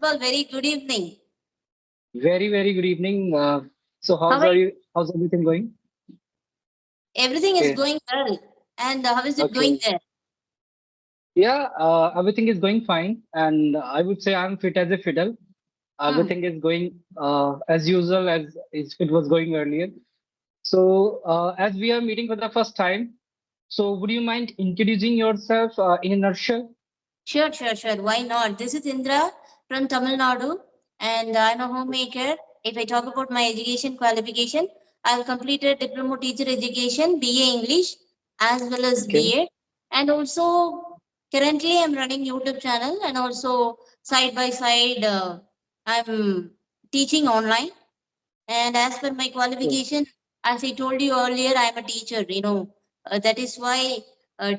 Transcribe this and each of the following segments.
all, very good evening. Very good evening. So How how's are are you? you? How's everything going? Everything is Okay. going well. And how is it going Okay. there? Yeah, everything is going fine, and I would say I'm fit as a fiddle. Hmm. Everything is going as usual as it was going earlier. So as we are meeting for the first time, so would you mind introducing yourself in a nutshell? Sure. Why not? This is Indra from Tamil Nadu, and I'm a homemaker. If I talk about my education qualification, I've completed diploma teacher education, BA English, as well as Okay. BA. And also, currently, I'm running YouTube channel, and also side by side, I'm teaching online. And as per my So, qualification, as I told you earlier, I'm a teacher. That is why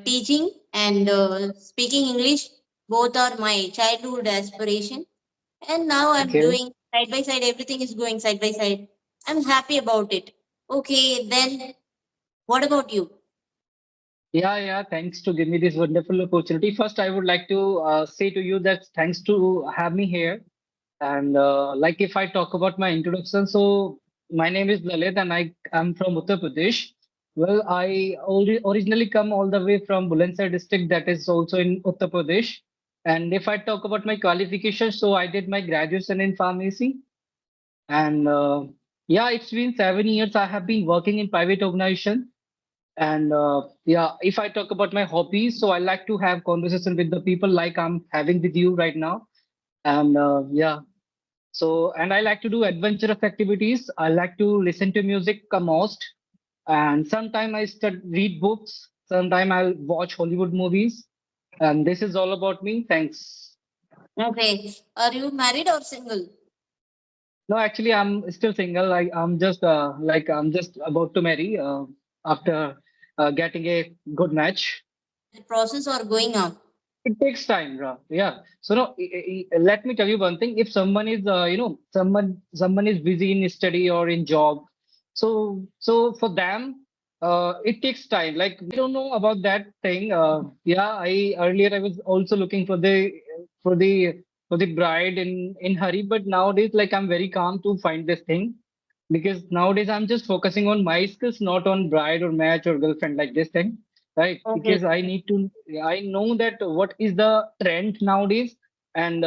teaching and speaking English both are my childhood aspiration. And now I'm okay. doing side by side. Everything is going side by side. I'm happy about it. Okay, then what about you? Yeah. Thanks to give me this wonderful opportunity. First, I would like to say to you that thanks to have me here. And like if I talk about my introduction, so my name is Lalit and I am from Uttar Pradesh. Well, I originally come all the way from Bulandshahr district, that is also in Uttar Pradesh. And if I talk about my qualifications, so I did my graduation in pharmacy. And yeah, it's been 7 years I have been working in private organization. And yeah, if I talk about my hobbies, so I like to have conversation with the people like I'm having with you right now. And yeah, so, and I like to do adventurous activities. I like to listen to music most. And sometimes read books. Sometimes I'll watch Hollywood movies. And this is all about me. Thanks. Okay, are you married or single? No, actually, I'm still single. I'm just about to marry after getting a good match. The process or going on? It takes time, Ra. Yeah. So no, let me tell you one thing. If someone is, someone is busy in study or in job, so for them, it takes time. Like I don't know about that thing. Yeah, I earlier I was also looking for the for the bride in hurry, but nowadays like I'm very calm to find this thing because nowadays I'm just focusing on my skills, not on bride or match or girlfriend like this thing. Right, Okay. because I know that what is the trend nowadays, and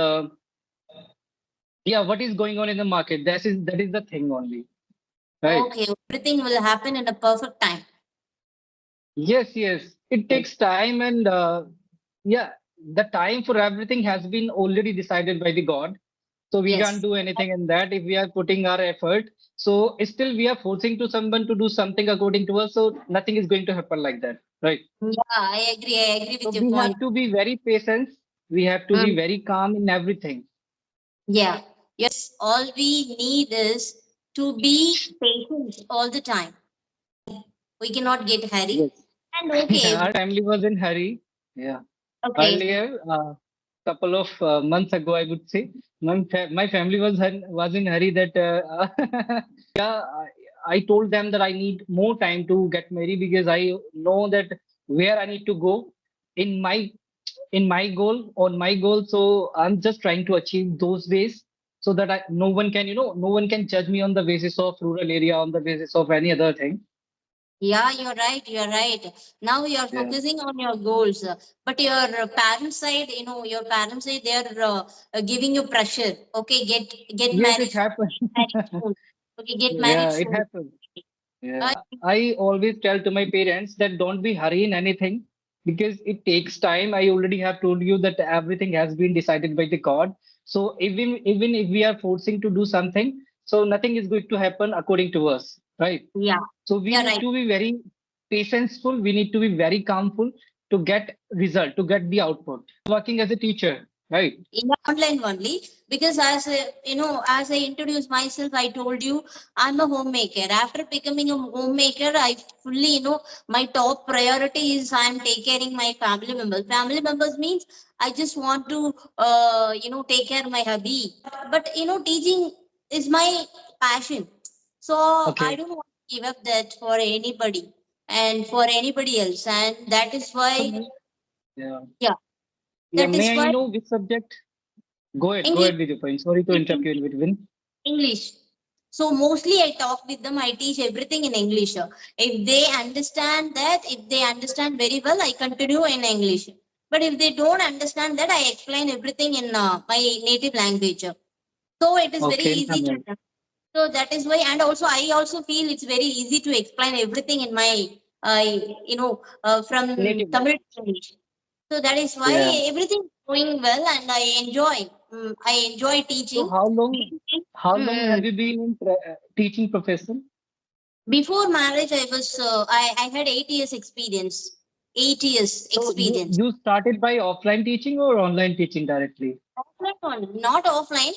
yeah, what is going on in the market. That is the thing only, right? Okay, everything will happen in a perfect time. Yes. It takes time, and yeah, the time for everything has been already decided by the God. So we can't Yes. do anything in that if we are putting our effort. So still we are forcing to someone to do something according to us. So nothing is going to happen like that, right? Yeah, I agree So with your we point. have to be very patient. We have to be Mm, very calm in everything. yeah. Yes, all we need is to be patient all the time. We cannot get hurry. Yes. And okay, Our family was in hurry. Yeah. okay, Earlier, couple of months ago, I would say, my family was in hurry that yeah, I told them that I need more time to get married because I know that where I need to go in my goal on my goal. So I'm just trying to achieve those ways so that no one can no one can judge me on the basis of rural area on the basis of any other thing. yeah, you're right. Now you're Yeah. focusing on your goals, but your parents side, your parents side, they're giving you pressure. Okay, get Yes, it married, happened. married soon. Okay, get married Yeah, it soon. happens. Uh, Yeah, I always tell to my parents that don't be hurry in anything because it takes time. I already have told you that everything has been decided by the God. So even if we are forcing to do something, so nothing is going to happen according to us, right? yeah, So we you're need right. to be very patientful. We need to be very calmful to get result, to get the output. Working as a teacher, right? In online only, because as I introduced myself, I told you I'm a homemaker. After becoming a homemaker, I fully, my top priority is I'm taking caring my family members means I just want to take care of my hubby, but teaching is my passion, so I Okay. don't want to give up that for anybody and for anybody else, and that is why, Yeah. yeah, Yeah. that is May I why. know which subject? Go ahead. Go English. ahead with your point. Sorry to interrupt you in between. English. So mostly I talk with them. I teach everything in English. If they understand that, if they understand very well, I continue in English. But if they don't understand that, I explain everything in my native language. So it is very Okay. easy to. So that is why, and also I also feel it's very easy to explain everything in my, from Native Tamil language. to English. So that is why Yeah. everything is going well, and I enjoy. I enjoy So teaching. how long have Mm. you been in teaching profession? Before marriage, I had 8 years experience. 8 years So you experience. you started by offline teaching or online teaching directly? Offline only, not offline.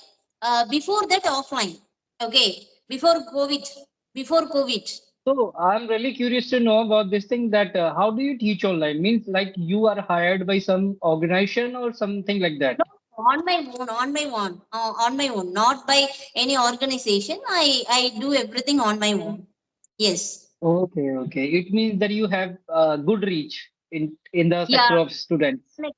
Before that, offline. Okay. Before COVID. Before COVID. So I'm really curious to know about this thing that how do you teach online? Means like you are hired by some organization or something like that? No, on my own, on my own, not by any organization. I do everything on my own. Yes. Okay, okay. It means that you have good reach in the Yeah. sector of students. Like,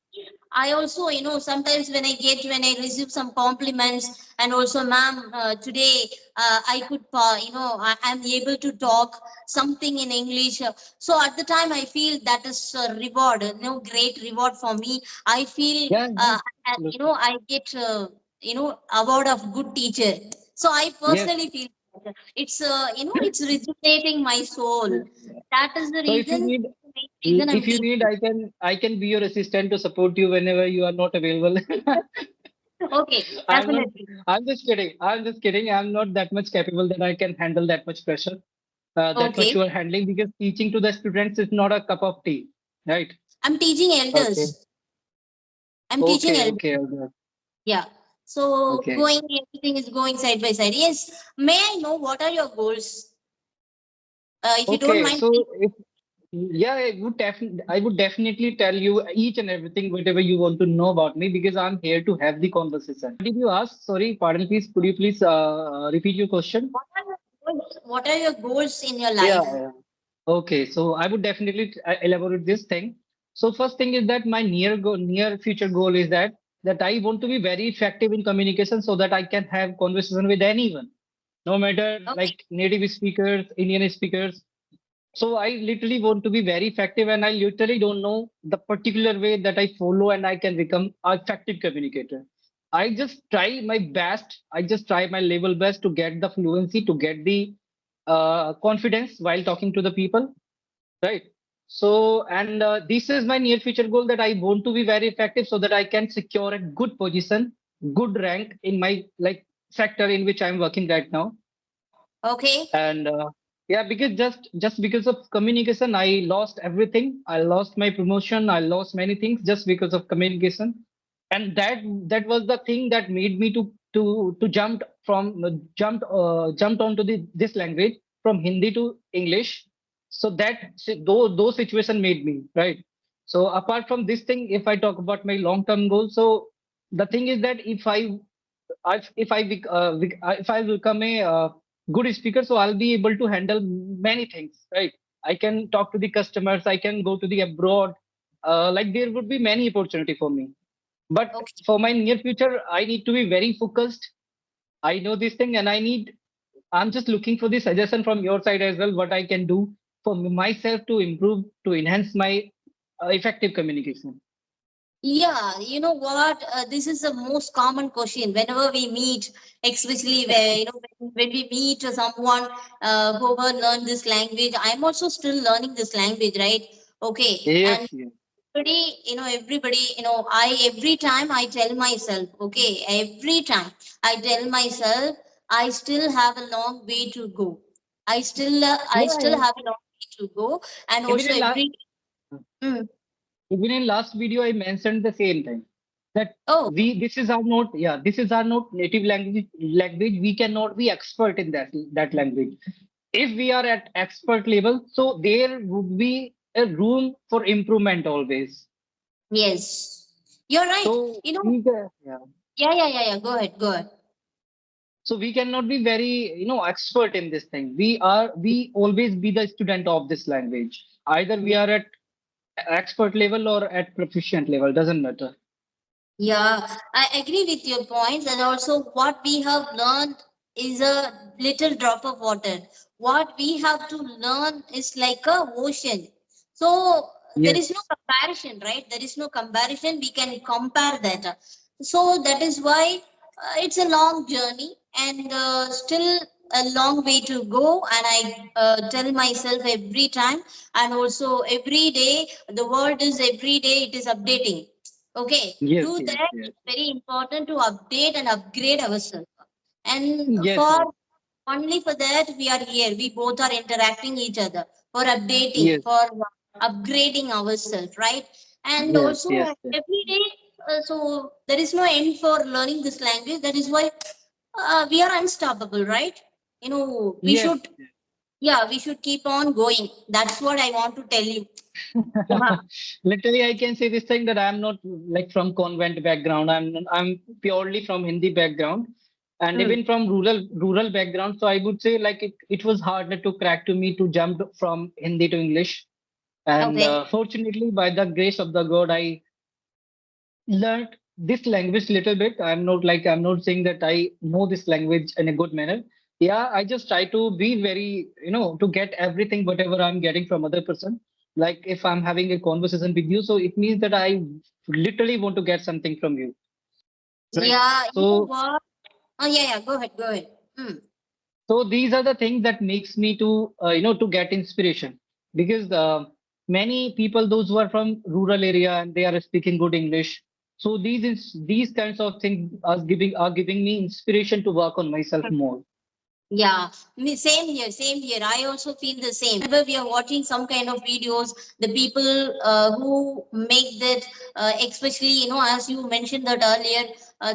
I also, sometimes when I receive some compliments, and also, ma'am, today I could, I'm able to talk something in English. So at the time, I feel that is a reward, great reward for me. I feel, Yeah, yeah, absolutely. I get, award of good teacher. So I Yes. personally feel that it's rejuvenating my soul. That is the So if you reason, need main reason I'm if you need, teaching. I can be your assistant to support you whenever you are not available. Okay, I'm not. definitely. I'm just kidding. I'm just kidding. I'm not that much capable that I can handle that much pressure. That much Okay. you are handling because teaching to the students is not a cup of tea, right? I'm teaching Okay. elders. I'm teaching Okay. elders. Okay. Okay. Yeah. So Okay. everything is going side by side. Yes. May I know what are your goals? If you don't Okay. mind, So please. if yeah, I would definitely tell you each and everything, whatever you want to know about me, because I'm here to have the conversation. What did you ask? Sorry, pardon, please. Could you please repeat your question? What are your goals? What are your goals in your Yeah. life? Yeah. Okay. So I would definitely elaborate this thing. So first thing is that my near future goal is that I want to be very effective in communication so that I can have conversation with anyone, no matter Okay. like native speakers, Indian speakers. So I literally want to be very effective, and I literally don't know the particular way that I follow, and I can become an effective communicator. I just try my best. I just try my level best to get the fluency, to get the confidence while talking to the people, right? So, and this is my near future goal that I want to be very effective so that I can secure a good position, good rank in my like sector in which I'm working right now. Okay. And yeah, because just because of communication I lost everything. I lost my promotion, I lost many things just because of communication. And that was the thing that made me to jumped onto this language from Hindi to English. So those situation made me right. So apart from this thing, if I talk about my long term goals, so the thing is that if I become a good speaker, so I'll be able to handle many things, right? I can talk to the customers, I can go to the abroad, like there would be many opportunity for me. But Okay. for my near future, I need to be very focused. I know this thing, and I'm just looking for the suggestion from your side as well, what I can do for myself to improve, to enhance my effective communication. Yeah, you know what? This is the most common question whenever we meet, especially where when we meet someone who will learn this language. I'm also still learning this language, right? Okay, and Yes, yes. everybody, every time I tell myself, okay, every time I tell myself, I still have a long way to go. I Yeah, still yeah. have a long way to go, and Even also in last Mm. Even in last video, I mentioned the same thing that Oh, this is our not native language. We cannot be expert in that language. If we are at expert level, so there would be a room for improvement always. yes, you're right. So You know, we can, yeah. yeah. Go ahead, go ahead. So we cannot be very expert in this thing. We always be the student of this language. Either we Yeah. are at expert level or at proficient level, doesn't matter. Yeah, I agree with your points, and also what we have learned is a little drop of water. What we have to learn is like a ocean. So there is no Yes, comparison, right? There is no comparison. We can compare that. So that is why it's a long journey and still a long way to go. And I tell myself every time, and also every day, the world is every day it is updating. Okay, yes, do yes, that. yes, It's very important to update and upgrade ourselves. And yes, for yes, only for that, we are here. We both are interacting each other for updating, yes, for upgrading ourselves, right? And yes, also yes, yes, every day, so there is no end for learning this language. That is why we are unstoppable, right? We yes. should, yeah, we should keep on going. That's what I want to tell you. Yeah. Literally, I can say this thing that I'm not like from convent background. I'm purely from Hindi background, and Mm. even from rural background. So I would say like it was harder to crack to me to jump from Hindi to English. And Okay. fortunately, by the grace of the God, I learned this language little bit. I'm not saying that I know this language in a good manner. Yeah, I just try to be very, to get everything, whatever I'm getting from other person. Like if I'm having a conversation with you, so it means that I literally want to get something from you, right? Yeah, you know So, what? Oh, yeah, yeah. Go ahead, go ahead. Mm. so these are the things that makes me to, to get inspiration because many people, those who are from rural area and they are speaking good English. So these kinds of things are giving me inspiration to work on myself more. Yeah, same here, same here. I also feel the same. Whenever we are watching some kind of videos, the people who make that, especially, as you mentioned that earlier,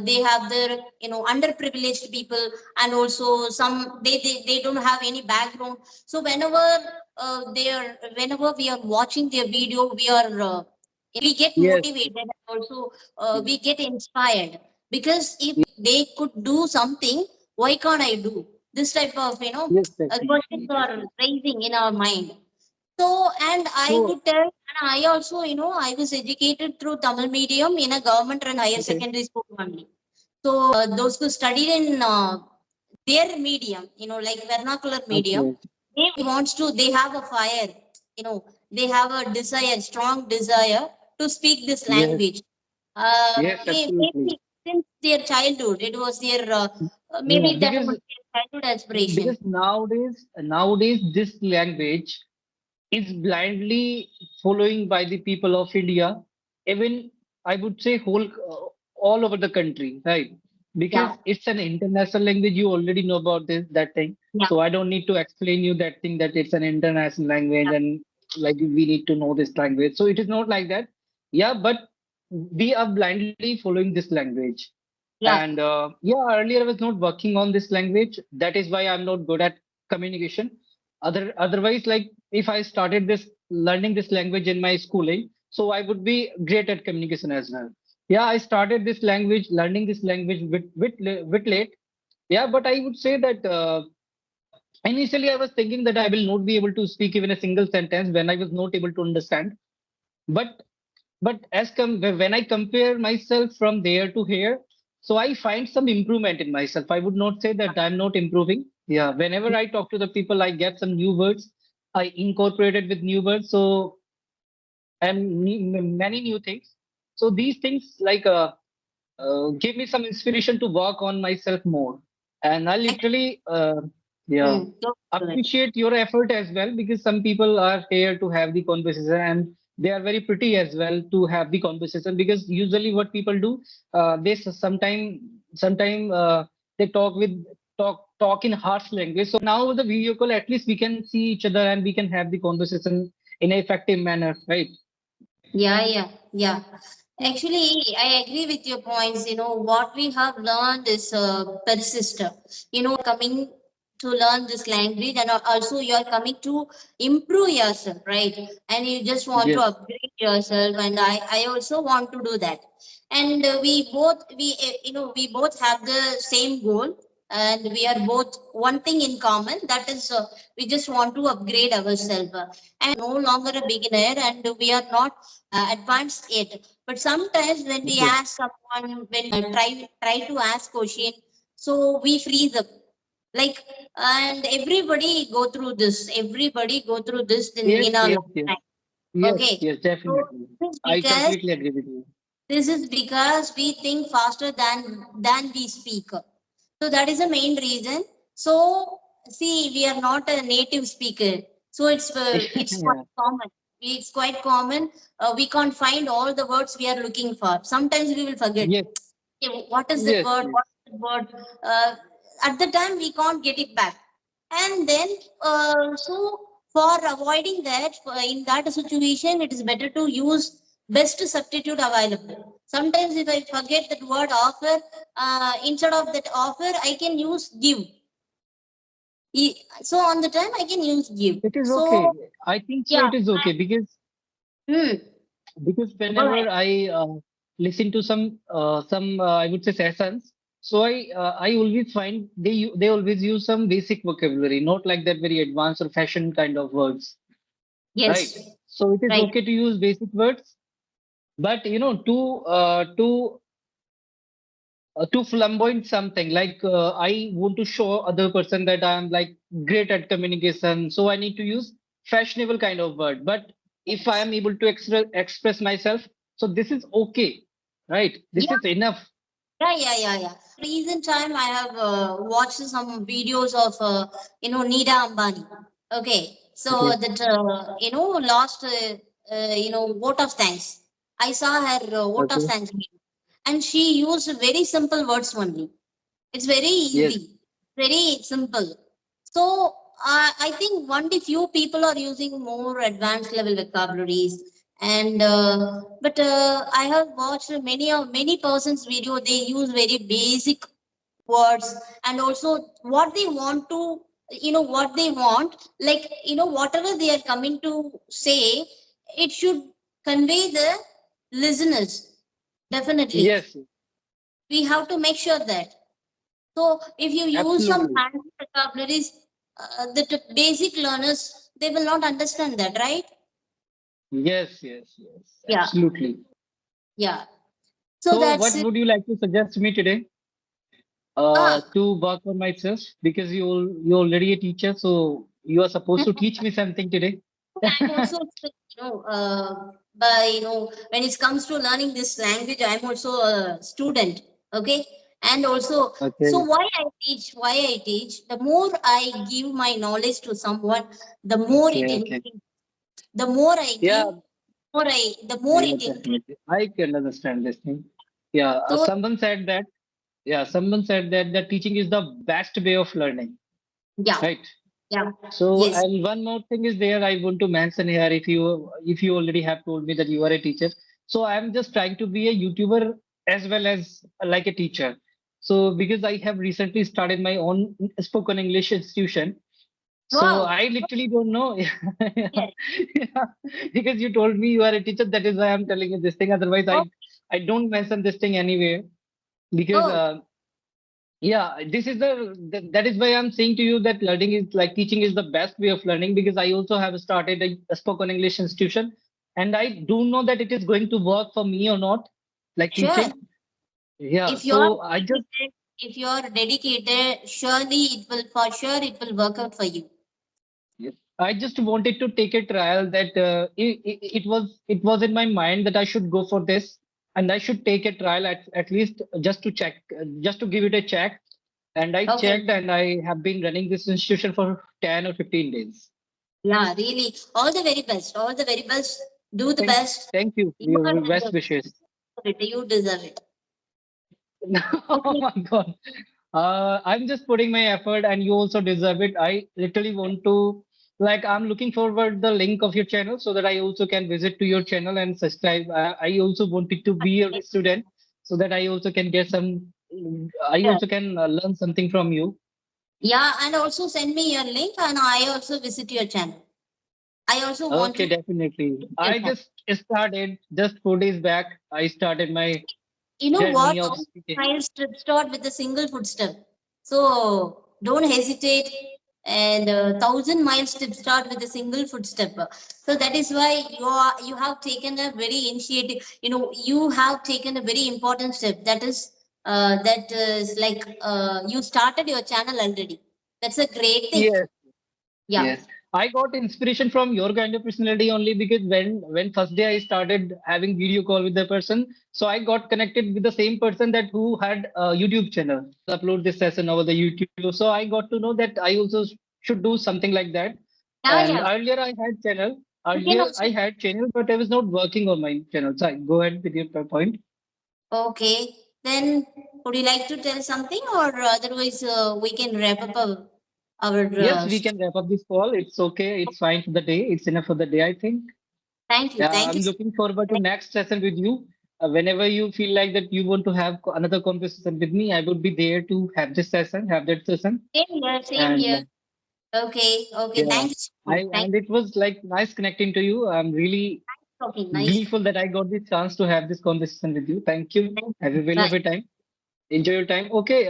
they have their, underprivileged people, and also some they don't have any background. So whenever we are watching their video, we get Yes, motivated, and also yes, we get inspired, because if they could do something, why can't I do? This type of yes, definitely, questions are definitely. raising in our mind. So, and I So, would tell, and I also, I was educated through Tamil medium in a government and higher okay, secondary school only. So those who studied in their medium, like vernacular medium, okay, they wants to, they have a fire, you know they have a desire, strong desire to speak this yes, language. yes, absolutely. Maybe since their childhood, it was their Yeah, maybe that was their childhood aspiration. because nowadays this language is blindly following by the people of India, even I would say all over the country, right? Because Yeah, it's an international language. You already know about this that thing, yeah, so I don't need to explain you that thing that it's an international language yeah, and like we need to know this language. So it is not like that. Yeah, but we are blindly following this language. yeah, And yeah, earlier I was not working on this language. That is why I'm not good at communication. Otherwise, like if I started this learning this language in my schooling, so I would be great at communication as well. Yeah, I started this language, learning this language bit late. Yeah, but I would say that initially I was thinking that I will not be able to speak even a single sentence when I was not able to understand. But when I compare myself from there to here, so I find some improvement in myself. I would not say that I'm not improving. Yeah, whenever I talk to the people, I get some new words. I incorporated with new words. So and many new things. So these things like give me some inspiration to work on myself more. And I literally yeah totally. appreciate your effort as well because some people are here to have the conversation and they are very pretty as well to have the conversation because usually what people do sometime they talk in harsh language. So now with the video call at least we can see each other and we can have the conversation in an effective manner, right? Yeah, yeah, yeah. Actually, I agree with your points. What we have learned is persist. Coming to learn this language, and also you are coming to improve yourself, right? And you just want to Yes. upgrade yourself, and I also want to do that. And we both have the same goal. and we are both one thing in common. That is, we just want to upgrade ourselves. And no longer a beginner, and we are not advanced yet. But sometimes when we Yes. ask someone, when we try to ask question, so we freeze up. Like, and everybody go through this. Everybody go through this Yes, in our yes, yes. lifetime. Yes, Okay. yes, So definitely. this is I because completely agree with you. we think faster than we speak. So that is the main reason. So see, we are not a native speaker, so it's quite Yeah. common. It's quite common. We can't find all the words we are looking for. Sometimes we will forget. Yes, Okay, what is that yes, word? yes. What is that word? At the time, we can't get it back. And then, so for avoiding that, in that situation, it is better to use best substitute available. Sometimes, if I forget that word offer, instead of that offer, I can use give. So on the time, I can use give. It is okay. So I think so. yeah, It is okay hmm, because go ahead. whenever I listen to some I would say sessions, so I always find they always use some basic vocabulary, not like that very advanced or fashion kind of words, right? Yes, So it is right. okay to use basic words, but to flamboyant something like I want to show other person that I am like great at communication, so I need to use fashionable kind of word. But if I am able to express myself, so this is okay, right? This Yeah, is enough. yeah. Recent time, I have watched some videos of Nida Ambani. Okay, so Okay, that lost vote of thanks. I saw her vote of okay, thanks video, and she used very simple words only. It's very yes, easy, very simple. So I think only few people are using more advanced level vocabularies. And but I have watched many persons video. They use very basic words, and also what they want to, what they want, like whatever they are coming to say, it should convey the listeners. Definitely, yes, we have to make sure that. So if you use some absolutely, fancy vocabularies, the basic learners, they will not understand that, right? yes, yes, yes, Yeah, absolutely. yeah. So So, that's what it. would you like to suggest me today? Ah, To work on myself because you're already a teacher, so you are supposed to teach me something today. I'm also, by when it comes to learning this language, I'm also a student. Okay, and also, so Okay, why I teach, the more I give my knowledge to someone, the more it okay. increases. The more I give, Yeah, the more yeah, it increases. definitely. I can understand this thing. Yeah, So someone said that the teaching is the best way of learning, yeah, right? yeah, So, yes, and one more thing is there I want to mention here if you already have told me that you are a teacher. So I'm just trying to be a YouTuber as well as like a teacher. So because I have recently started my own spoken English institution. So wow, I literally don't know. yes, Yeah, because you told me you are a teacher, that is why I'm telling you this thing. Otherwise, oh, I don't mention this thing anywhere because oh, yeah, this is that is why I'm saying to you that learning is like teaching is the best way of learning because I also have started a spoken English institution and I do know that it is going to work for me or not, like sure. teaching. Yeah, If you are so I just dedicated, if you are dedicated, surely it will, for sure it will work out for you. I just wanted to take a trial that it was in my mind that I should go for this and I should take a trial at least just to check, just to give it a check. And I Okay. checked and I have been running this institution for 10 or 15 days. Yeah, really. All the very best. All the very best. Do the Thank, best. thank you for You are your best deserve wishes. it. You deserve it. Oh Okay. my God. I'm just putting my effort and you also deserve it. I literally want to, like, I'm looking forward the link of your channel so that I also can visit to your channel and subscribe. I also wanted to be a student so that I also can get some, I Sure. also can learn something from you. Yeah, and also send me your link, and I also visit your channel. I also want Okay, to definitely. visit your I channel. just started just 4 days back. I started my You know journey what? of All speaking. styles should start with a single footstep. So don't hesitate. And 1,000 miles to start with a single footstep. So that is why you have taken a very initiative. You have taken a very important step. That is like you started your channel already. That's a great thing. Yes. Yeah. Yes, I got inspiration from your kind of personality only because when first day I started having video call with the person, so I got connected with the same person that who had a YouTube channel, upload this session over the YouTube. So I got to know that I also should do something like that. Yeah, And yeah. earlier I had channel, You can earlier also. I had channel, but I was not working on my channel. So go ahead with your point. Okay. Then would you like to tell something, or otherwise we can wrap up our Yes, we can wrap up this call. It's okay. It's fine for the day. It's enough for the day, I think. thank you. Yeah, Thank you. I'm looking forward to next session with you. Whenever you feel like that you want to have another conversation with me, I would be there to have this session, have that session. Same here. Same And here. Okay. Okay. yeah, Thank you so much. I Thank and it was like nice connecting to you. I'm really you. Okay. Nice. gleeful that I got the chance to have this conversation with you. Thank you. Thank Have you. a value Bye. of your time. Enjoy your time. Okay.